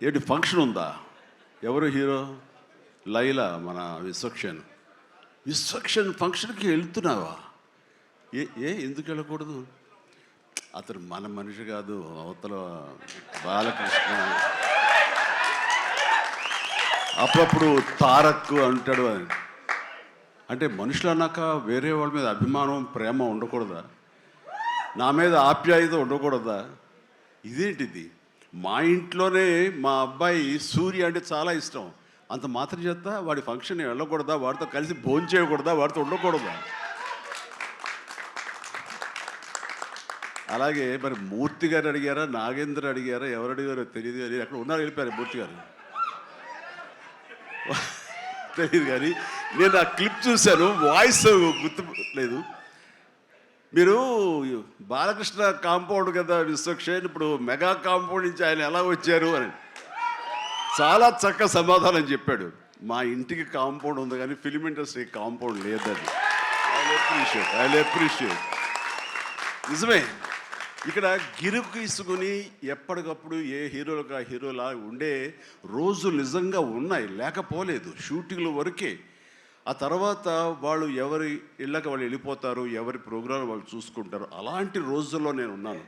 ఏంటి ఫంక్షన్ ఉందా? ఎవరు హీరో? లైలా, మన విశ్వక్షన్ ఫంక్షన్కి వెళ్తున్నావా? ఎందుకు వెళ్ళకూడదు? అతను మన మనిషి కాదు, అవతల బాలకృష్ణ. అప్పుడప్పుడు తారక్ అంటాడు అని. అంటే మనుషులు అన్నాక వేరే వాళ్ళ మీద అభిమానం, ప్రేమ ఉండకూడదా? నా మీద ఆప్యాయత ఉండకూడదా? ఇదేంటిది? మా ఇంట్లోనే మా అబ్బాయి సూర్య అంటే చాలా ఇష్టం. అంత మాత్రం చేత వాడి ఫంక్షన్ వెళ్ళకూడదా? వాడితో కలిసి భోజనం చేయకూడదా? వాడితో ఉండకూడదా? అలాగే మరి మూర్తి గారు అడిగారా, నాగేంద్ర అడిగారా, ఎవరు అడిగారో తెలియదు కానీ అక్కడ ఉన్నారు, వెళ్ళిపోయారు మూర్తి గారు. తెలియదు కానీ నేను ఆ క్లిప్ చూశాను, వాయిస్ గుర్తు లేదు. మీరు బాలకృష్ణ కాంపౌండ్ కదా విశ్వక్సేన్, ఇప్పుడు మెగా కాంపౌండ్ నుంచి ఆయన ఎలా వచ్చారు అని చాలా చక్కగా సమాధానం చెప్పాడు. మా ఇంటికి కాంపౌండ్ ఉంది కానీ ఫిలిం ఇండస్ట్రీ కాంపౌండ్ లేదని. I appreciate. నిజమే, ఇక్కడ గిరుకీసుకుని ఎప్పటికప్పుడు ఏ హీరోలుగా హీరోలా ఉండే రోజులు నిజంగా ఉన్నాయి, లేకపోలేదు. షూటింగ్ల వరకే. ఆ తర్వాత వాళ్ళు ఎవరి ఇళ్ళకి వాళ్ళు వెళ్ళిపోతారు, ఎవరి ప్రోగ్రాం వాళ్ళు చూసుకుంటారు. అలాంటి రోజుల్లో నేను ఉన్నాను.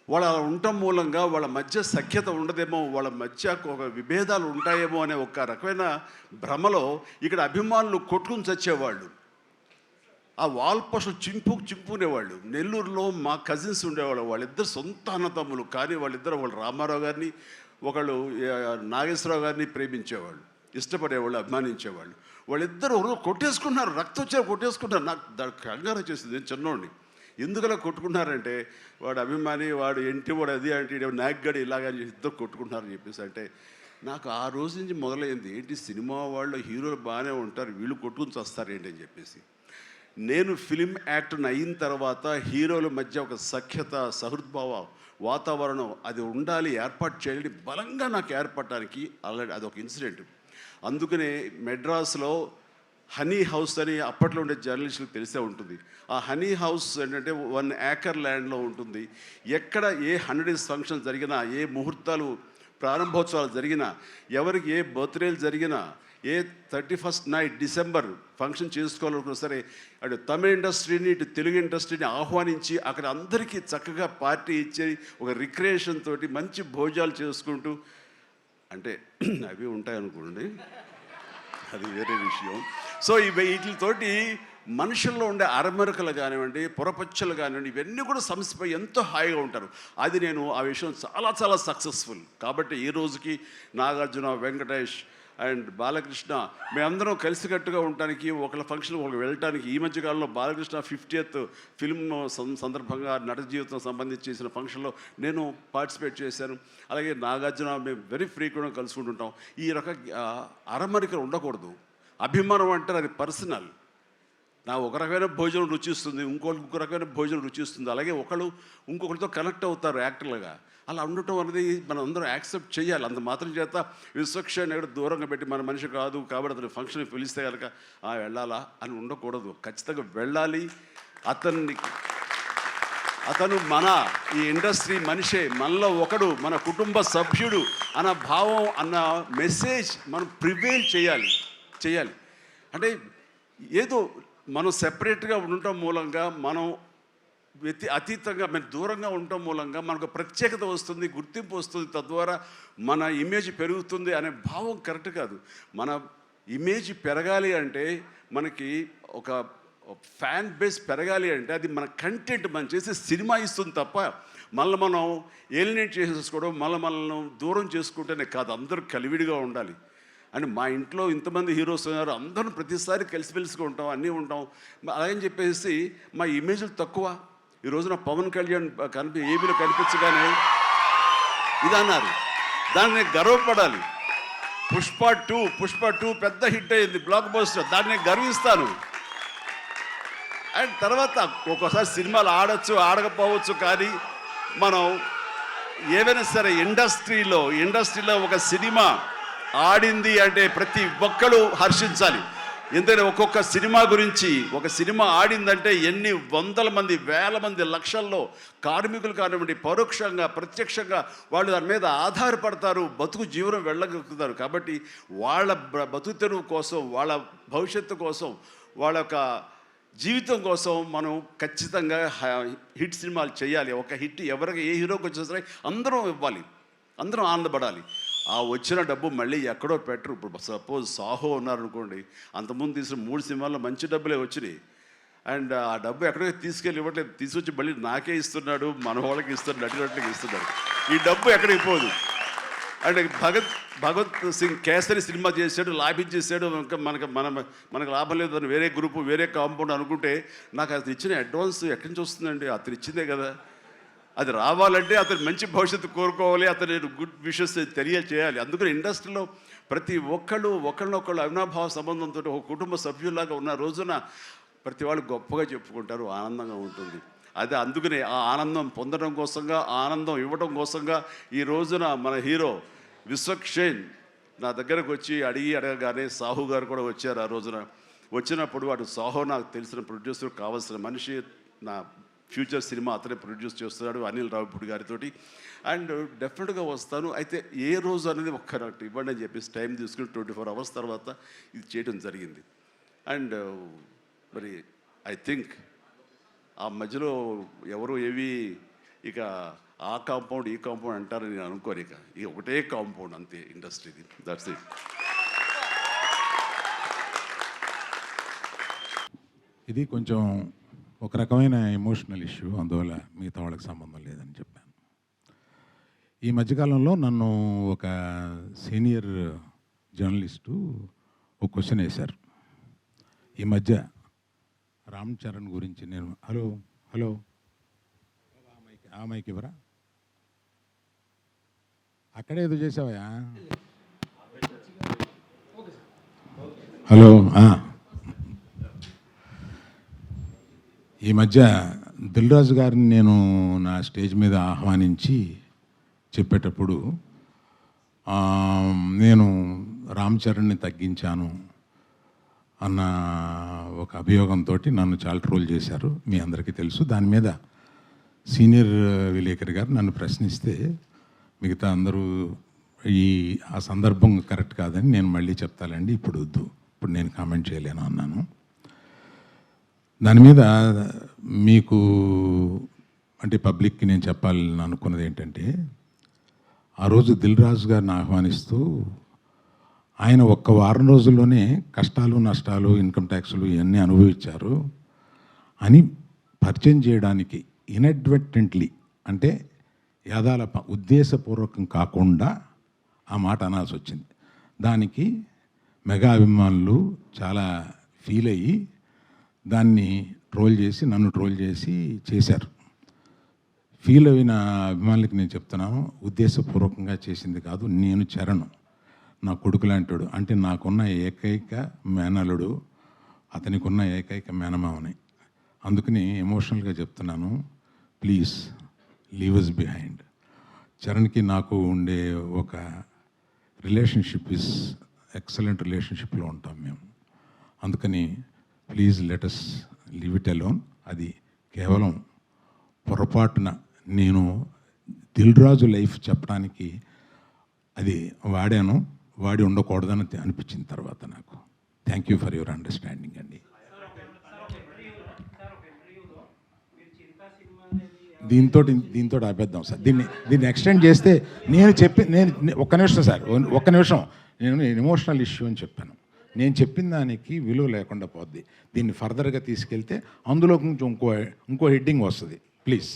వాళ్ళు అలా ఉండటం మూలంగా వాళ్ళ మధ్య సఖ్యత ఉండదేమో, వాళ్ళ మధ్య ఒక విభేదాలు ఉంటాయేమో అనే ఒక రకమైన భ్రమలో ఇక్కడ అభిమానులు కొట్టుకుని చచ్చేవాళ్ళు. ఆ వాల్పోస్టులు చింపుకునేవాళ్ళు. నెల్లూరులో మా కజిన్స్ ఉండేవాళ్ళు, వాళ్ళిద్దరు సొంత అన్నతమ్ములు, కానీ వాళ్ళు రామారావు గారిని, ఒకళ్ళు నాగేశ్వరరావు గారిని ప్రేమించేవాళ్ళు, ఇష్టపడేవాళ్ళు, అభిమానించేవాళ్ళు. వాళ్ళిద్దరు కొట్టేసుకున్నారు, రక్తొచ్చే కొట్టేసుకున్నారు. నాకు దానికి కంగారు వచ్చేసింది. నేను చిన్నోడిని. ఎందుకలా కొట్టుకున్నారంటే వాడు అభిమాని, వాడు ఎంటి, వాడు అది అంటే నాగ్గడి ఇలాగని ఇద్దరు కొట్టుకుంటున్నారని చెప్పేసి. అంటే నాకు ఆ రోజు నుంచి మొదలైంది, ఏంటి సినిమా వాళ్ళు హీరోలు బాగానే ఉంటారు, వీళ్ళు కొట్టుకుని వస్తారు ఏంటి అని చెప్పేసి. నేను ఫిలిం యాక్టర్ని అయిన తర్వాత హీరోల మధ్య ఒక సఖ్యత, సహృద్భావ వాతావరణం అది ఉండాలి, ఏర్పాటు చేయాలి బలంగా నాకు ఏర్పడటానికి ఆల్రెడీ అదొక ఇన్సిడెంట్. అందుకనే మెడ్రాస్లో హనీ హౌస్ అని అప్పట్లో ఉండే జర్నలిస్టులకు తెలిసే ఉంటుంది. ఆ హనీ హౌస్ ఏంటంటే 1 acre ల్యాండ్లో ఉంటుంది. ఎక్కడ ఏ 100 days ఫంక్షన్ జరిగినా, ఏ ముహూర్తాలు ప్రారంభోత్సవాలు జరిగినా, ఎవరికి ఏ బర్త్డేలు జరిగినా, ఏ 31st నైట్ డిసెంబర్ ఫంక్షన్ చేసుకోవాలనుకున్నా సరే, అటు తమిళ ఇండస్ట్రీని ఇటు తెలుగు ఇండస్ట్రీని ఆహ్వానించి అక్కడ అందరికీ చక్కగా పార్టీ ఇచ్చి ఒక రిక్రియేషన్ తోటి మంచి భోజనాలు చేసుకుంటూ, అంటే అవి ఉంటాయనుకోండి, అది వేరే విషయం. సో వీటితోటి మనుషుల్లో ఉండే అరమరకలు కానివ్వండి, పొరపచ్చలు కానివ్వండి, ఇవన్నీ కూడా సమసిపోయి ఎంతో హాయిగా ఉంటారు. అది నేను ఆ విషయం చాలా చాలా సక్సెస్ఫుల్. కాబట్టి ఈ రోజుకి నాగార్జున, వెంకటేష్ అండ్ బాలకృష్ణ మేమందరం కలిసికట్టుగా ఉండటానికి, ఒకళ్ళ ఫంక్షన్ ఒకళ్ళు వెళ్ళటానికి, ఈ మధ్యకాలంలో బాలకృష్ణ 50th ఫిల్మ్ సందర్భంగా నట జీవితం సంబంధించి చేసిన ఫంక్షన్లో నేను పార్టిసిపేట్ చేశాను. అలాగే నాగార్జున మేము వెరీ ఫ్రీక్వెంట్గా కలుసుకుంటుంటాం. ఈ అరమరికలు ఉండకూడదు. అభిమానం అంటే అది పర్సనల్. నా ఒక రకమైన భోజనం రుచిస్తుంది, ఇంకొక రకమైన భోజనం రుచిస్తుంది. అలాగే ఒకళ్ళు ఇంకొకరితో కనెక్ట్ అవుతారు యాక్టర్లుగా. అలా ఉండటం అనేది మనం అందరం యాక్సెప్ట్ చేయాలి. అంత మాత్రం చేత విశ్వక్సేన్ ఎక్కడ దూరంగా పెట్టి మన మనిషి కాదు కాబట్టి అతను ఫంక్షన్కి పిలిస్తే కనుక వెళ్ళాలా అని ఉండకూడదు. ఖచ్చితంగా వెళ్ళాలి. అతను మన ఈ ఇండస్ట్రీ మనిషే, మనలో ఒకడు, మన కుటుంబ సభ్యుడు అన్న భావం, అన్న మెసేజ్ మనం ప్రివేల్ చేయాలి. అంటే ఏదో మనం సెపరేట్గా ఉండటం మూలంగా, మనం అతీతంగా మనం దూరంగా ఉండటం మూలంగా మనకు ప్రత్యేకత వస్తుంది, గుర్తింపు వస్తుంది, తద్వారా మన ఇమేజ్ పెరుగుతుంది అనే భావం కరెక్ట్ కాదు. మన ఇమేజ్ పెరగాలి అంటే, మనకి ఒక ఫ్యాన్ బేస్ పెరగాలి అంటే అది మన కంటెంట్, మనం చేసే సినిమా ఇస్తుంది తప్ప మళ్ళీ మనం ఏలినేట్ చేసేసుకోవడం, మనల్ని దూరం చేసుకుంటేనే కాదు. అందరూ కలివిడిగా ఉండాలి. అని మా ఇంట్లో ఇంతమంది హీరోస్ ఉన్నారు, అందరూ ప్రతిసారి కలిసిమెలిసిగా ఉంటాం, అన్నీ ఉంటాం. అలాగని చెప్పేసి మా ఇమేజ్లు తక్కువ. ఈ రోజున పవన్ కళ్యాణ్ ఏబీలో కనిపించగానే ఇది అన్నారు, దాన్ని గర్వపడాలి. పుష్ప 2 పెద్ద హిట్ అయింది, బ్లాక్ బస్టర్, దాన్ని గర్విస్తాను. అండ్ తర్వాత ఒక్కోసారి సినిమాలు ఆడచ్చు, ఆడకపోవచ్చు, కానీ మనం ఏవైనా సరే ఇండస్ట్రీలో ఒక సినిమా ఆడింది అంటే ప్రతి ఒక్కరు హర్షించాలి. ఎందుకంటే ఒక్కొక్క సినిమా గురించి, ఒక సినిమా ఆడిందంటే ఎన్ని వందల మంది, వేల మంది, లక్షల్లో కార్మికులు కానివ్వండి, పరోక్షంగా ప్రత్యక్షంగా వాళ్ళు దాని మీద ఆధారపడతారు, బతుకు జీవనం వెళ్ళగలుగుతారు. కాబట్టి వాళ్ళ బతుకు తెరువు కోసం, వాళ్ళ భవిష్యత్తు కోసం, వాళ్ళ యొక్క జీవితం కోసం మనం ఖచ్చితంగా హిట్ సినిమాలు చేయాలి. ఒక హిట్ ఎవరికి, ఏ హీరోకి వచ్చినా సరే అందరం ఇవ్వాలి, అందరం ఆనందపడాలి. ఆ వచ్చిన డబ్బు మళ్ళీ ఎక్కడో పెట్టరు. ఇప్పుడు సపోజ్ సాహో ఉన్నారనుకోండి, అంతకుముందు తీసిన 3 సినిమాల్లో మంచి డబ్బులే వచ్చినాయి. అండ్ ఆ డబ్బు ఎక్కడో తీసుకెళ్ళి ఇవ్వట్లేదు, తీసుకొచ్చి మళ్ళీ నాకే ఇస్తున్నాడు, మన వాళ్ళకి ఇస్తున్నాడు, నటినట్లకి ఇస్తున్నాడు. ఈ డబ్బు ఎక్కడికి పోదు. అండ్ భగత్ సింగ్ కేసరి సినిమా చేశాడు, లాభించేసాడు, ఇంకా మనకు లాభం లేదు అని వేరే గ్రూపు, వేరే కాంపౌండ్ అనుకుంటే, నాకు అతను ఇచ్చిన అడ్వాన్స్ ఎక్కడి నుంచి వస్తుందండి? అతను ఇచ్చిందే కదా. అది రావాలంటే అతను మంచి భవిష్యత్తు కోరుకోవాలి, అతని గుడ్ విషెస్ తెలియచేయాలి. అందుకని ఇండస్ట్రీలో ప్రతి ఒక్కళ్ళు ఒకళ్ళనొకళ్ళు అవినాభావ సంబంధంతో ఒక కుటుంబ సభ్యుల్లాగా ఉన్న రోజున ప్రతి వాళ్ళు గొప్పగా చెప్పుకుంటారు, ఆనందంగా ఉంటుంది. అదే అందుకనే ఆ ఆనందం పొందడం కోసంగా, ఆనందం ఇవ్వడం కోసంగా ఈ రోజున మన హీరో విశ్వక్షేణ్ నా దగ్గరకు వచ్చి అడగగానే సాహు గారు కూడా వచ్చారు. ఆ రోజున వచ్చినప్పుడు వాడు సాహు నాకు తెలిసిన ప్రొడ్యూసర్, కావాల్సిన మనిషి, నా ఫ్యూచర్ సినిమా అతనే ప్రొడ్యూస్ చేస్తున్నాడు అనిల్ రావిపూడి గారితో. అండ్ డెఫినెట్గా వస్తాను, అయితే ఏ రోజు అనేది ఒక్క నాకు ఇవ్వండి అని చెప్పేసి టైం తీసుకుని 24 hours తర్వాత ఇది చేయడం జరిగింది. అండ్ మరి ఐ థింక్ ఆ మధ్యలో ఎవరు ఏవి ఇక ఆ కాంపౌండ్ ఈ కాంపౌండ్ అంటారని నేను అనుకోను. ఇక ఒకటే కాంపౌండ్ అంతే ఇండస్ట్రీది. That's it. ఇది కొంచెం ఒక రకమైన ఎమోషనల్ ఇష్యూ, అందువల్ల మిగతా వాళ్ళకి సంబంధం లేదని చెప్పాను. ఈ మధ్యకాలంలో నన్ను ఒక సీనియర్ జర్నలిస్టు ఒక క్వశ్చన్ వేశారు. ఈ మధ్య రామ్ చరణ్ గురించి నేను హలో ఆ మైక్ ఇవ్వరా, అక్కడే ఏదో చేసావా, హలో. ఈ మధ్య దిల్ రాజు గారిని నేను నా స్టేజ్ మీద ఆహ్వానించి చెప్పేటప్పుడు నేను రామ్ చరణ్ని తగ్గించాను అన్న ఒక అభియోగంతో నన్ను చాలా ట్రోల్ చేశారు, మీ అందరికీ తెలుసు. దాని మీద సీనియర్ విలేకరి గారు నన్ను ప్రశ్నిస్తే మిగతా అందరూ ఆ సందర్భం కరెక్ట్ కాదని నేను మళ్ళీ చెప్తానండి, ఇప్పుడు వద్దు, ఇప్పుడు నేను కామెంట్ చేయలేను అన్నాను. దాని మీద మీకు అంటే పబ్లిక్కి నేను చెప్పాలని అనుకున్నది ఏంటంటే, ఆ రోజు దిల్ రాజు గారిని ఆహ్వానిస్తూ ఆయన ఒక్క వారం రోజుల్లోనే కష్టాలు, నష్టాలు, ఇన్కమ్ ట్యాక్స్లు ఇవన్నీ అనుభవించారు అని పరిచయం చేయడానికి ఇన్అడ్వర్టెంట్లీ, అంటే యాదాల ఉద్దేశపూర్వకం కాకుండా ఆ మాట అనాల్సి వచ్చింది. దానికి మెగా అభిమానులు చాలా ఫీల్ అయ్యి దాన్ని ట్రోల్ చేసి, నన్ను ట్రోల్ చేసి చేశారు. ఫీల్ అయిన అభిమానులకి నేను చెప్తున్నాను, ఉద్దేశపూర్వకంగా చేసింది కాదు. నేను చరణ్ నా కొడుకు లాంటాడు, అంటే నాకున్న ఏకైక మేనలుడు, అతనికి ఉన్న ఏకైక మేనమావని. అందుకని ఎమోషనల్గా చెప్తున్నాను, ప్లీజ్ లీవ్ అస్ బిహైండ్. చరణ్కి నాకు ఉండే ఒక రిలేషన్షిప్ ఇస్ ఎక్సలెంట్ రిలేషన్షిప్లో ఉంటాం మేము. అందుకని please let us leave it alone. అది కేవలం పొరపాటున నేను దిల్ రాజు లైఫ్ చెప్పడానికి అది వాడి ఉండకూడదని అనిపించిన తర్వాత నాకు. Thank you for your understanding అండి. దీంతో ఆపేద్దాం సార్. దీన్ని ఎక్స్టెండ్ చేస్తే నేను ఒక్క నిమిషం సార్, ఒక్క నిమిషం. నేను ఎమోషనల్ ఇష్యూ అని చెప్పాను. నేను చెప్పిన దానికి విలువ లేకుండా పోద్ది. దీన్ని ఫర్దర్గా తీసుకెళ్తే అందులో కొంచెం ఇంకో హెడ్డింగ్ వస్తుంది. ప్లీజ్.